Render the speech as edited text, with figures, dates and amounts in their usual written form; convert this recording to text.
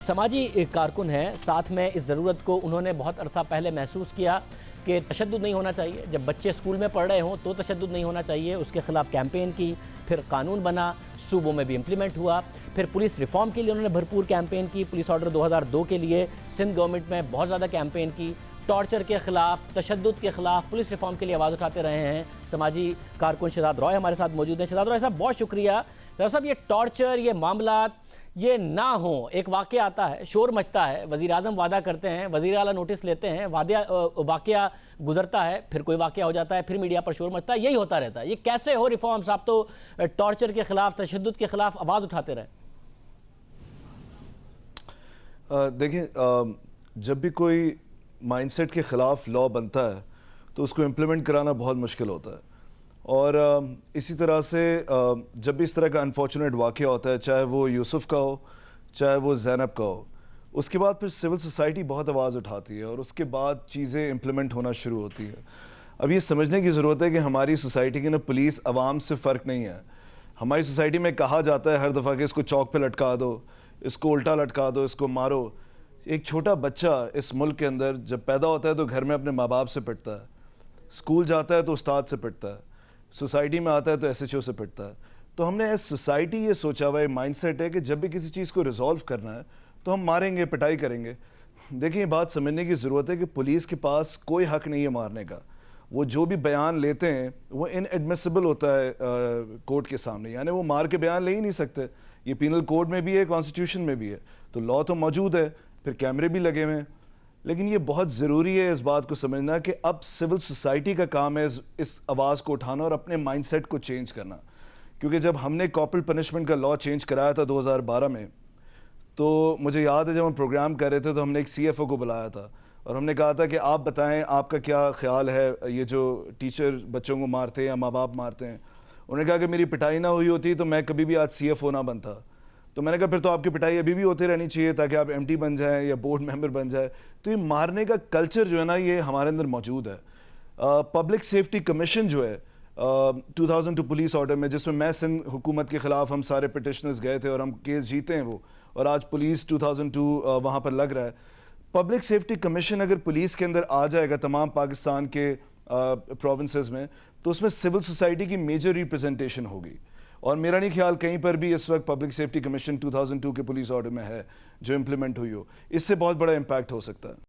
سماجی کارکن ہیں، ساتھ میں اس ضرورت کو انہوں نے بہت عرصہ پہلے محسوس کیا کہ تشدد نہیں ہونا چاہیے. جب بچے اسکول میں پڑھ رہے ہوں تو تشدد نہیں ہونا چاہیے. اس کے خلاف کیمپین کی، پھر قانون بنا، صوبوں میں بھی امپلیمنٹ ہوا. پھر پولیس ریفارم کے لیے انہوں نے بھرپور کیمپین کی. پولیس آرڈر 2002 کے لیے سندھ گورنمنٹ میں بہت زیادہ کیمپین کی. ٹارچر کے خلاف، تشدد کے خلاف پولیس ریفارم کے لیے آواز اٹھاتے رہے ہیں. سماجی کارکن شہزاد رائے ہمارے ساتھ موجود ہیں. شہزاد رائے صاحب بہت شکریہ. شہزاد صاحب یہ ٹارچر، یہ معاملات یہ نہ ہوں. ایک واقعہ آتا ہے، شور مچتا ہے، وزیر اعظم وعدہ کرتے ہیں، وزیر اعلیٰ نوٹس لیتے ہیں، واقعہ گزرتا ہے، پھر کوئی واقعہ ہو جاتا ہے، پھر میڈیا پر شور مچتا ہے. یہی ہوتا رہتا ہے. یہ کیسے ہو ریفارمز؟ آپ تو ٹارچر کے خلاف، تشدد کے خلاف آواز اٹھاتے رہے. دیکھیں، جب بھی کوئی مائنڈ سیٹ کے خلاف لا بنتا ہے تو اس کو امپلیمنٹ کرانا بہت مشکل ہوتا ہے. اور اسی طرح سے جب بھی اس طرح کا انفارچونیٹ واقعہ ہوتا ہے، چاہے وہ یوسف کا ہو، چاہے وہ زینب کا ہو، اس کے بعد پھر سول سوسائٹی بہت آواز اٹھاتی ہے اور اس کے بعد چیزیں امپلیمنٹ ہونا شروع ہوتی ہے. اب یہ سمجھنے کی ضرورت ہے کہ ہماری سوسائٹی کی پولیس عوام سے فرق نہیں ہے. ہماری سوسائٹی میں کہا جاتا ہے ہر دفعہ کہ اس کو چوک پہ لٹکا دو، اس کو الٹا لٹکا دو، اس کو مارو. ایک چھوٹا بچہ اس ملک کے اندر جب پیدا ہوتا ہے تو گھر میں اپنے ماں باپ سے پٹتا ہے، اسکول جاتا ہے تو استاد سے پٹتا ہے، سوسائٹی میں آتا ہے تو ایس ایچ او سے پٹتا ہے. تو ہم نے ایز سوسائٹی یہ سوچا ہوا مائنڈ سیٹ ہے کہ جب بھی کسی چیز کو ریزالو کرنا ہے تو ہم ماریں گے، پٹائی کریں گے. دیکھیں، یہ بات سمجھنے کی ضرورت ہے کہ پولیس کے پاس کوئی حق نہیں ہے مارنے کا. وہ جو بھی بیان لیتے ہیں وہ ان ایڈمیسیبل ہوتا ہے کورٹ کے سامنے. یعنی وہ مار کے بیان لے ہی نہیں سکتے. یہ پینل کوڈ میں بھی ہے، کانسٹیٹیوشن میں بھی ہے. تو لا تو موجود ہے، پھر کیمرے بھی لگے ہوئے ہیں. لیکن یہ بہت ضروری ہے اس بات کو سمجھنا کہ اب سول سوسائٹی کا کام ہے اس آواز کو اٹھانا اور اپنے مائنڈ سیٹ کو چینج کرنا. کیونکہ جب ہم نے کارپورل پنشمنٹ کا لا چینج کرایا تھا 2012 میں، تو مجھے یاد ہے جب ہم پروگرام کر رہے تھے تو ہم نے ایک سی ایف او کو بلایا تھا اور ہم نے کہا تھا کہ آپ بتائیں آپ کا کیا خیال ہے یہ جو ٹیچر بچوں کو مارتے ہیں یا ماں باپ مارتے ہیں. انہوں نے کہا کہ میری پٹائی نہ ہوئی ہوتی تو میں کبھی بھی آج سی ایف او نہ بنتا. تو میں نے کہا پھر تو آپ کی پٹائی ابھی بھی ہوتی رہنی چاہیے تاکہ آپ ایم ٹی بن جائیں یا بورڈ ممبر بن جائیں. تو یہ مارنے کا کلچر جو ہے نا، یہ ہمارے اندر موجود ہے. پبلک سیفٹی کمیشن جو ہے 2002 پولیس آرڈر میں، جس میں سندھ حکومت کے خلاف ہم سارے پٹیشنرز گئے تھے اور ہم کیس جیتے ہیں وہ، اور آج پولیس 2002 وہاں پر لگ رہا ہے. پبلک سیفٹی کمیشن اگر پولیس کے اندر آ جائے گا تمام پاکستان کے پروونسز میں، تو اس میں سول سوسائٹی کی میجر ریپرزنٹیشن ہوگی. اور میرا نہیں خیال کہیں پر بھی اس وقت پبلک سیفٹی کمیشن 2002 کے پولیس آرڈر میں ہے جو امپلیمنٹ ہوئی ہو. اس سے بہت بڑا امپیکٹ ہو سکتا ہے.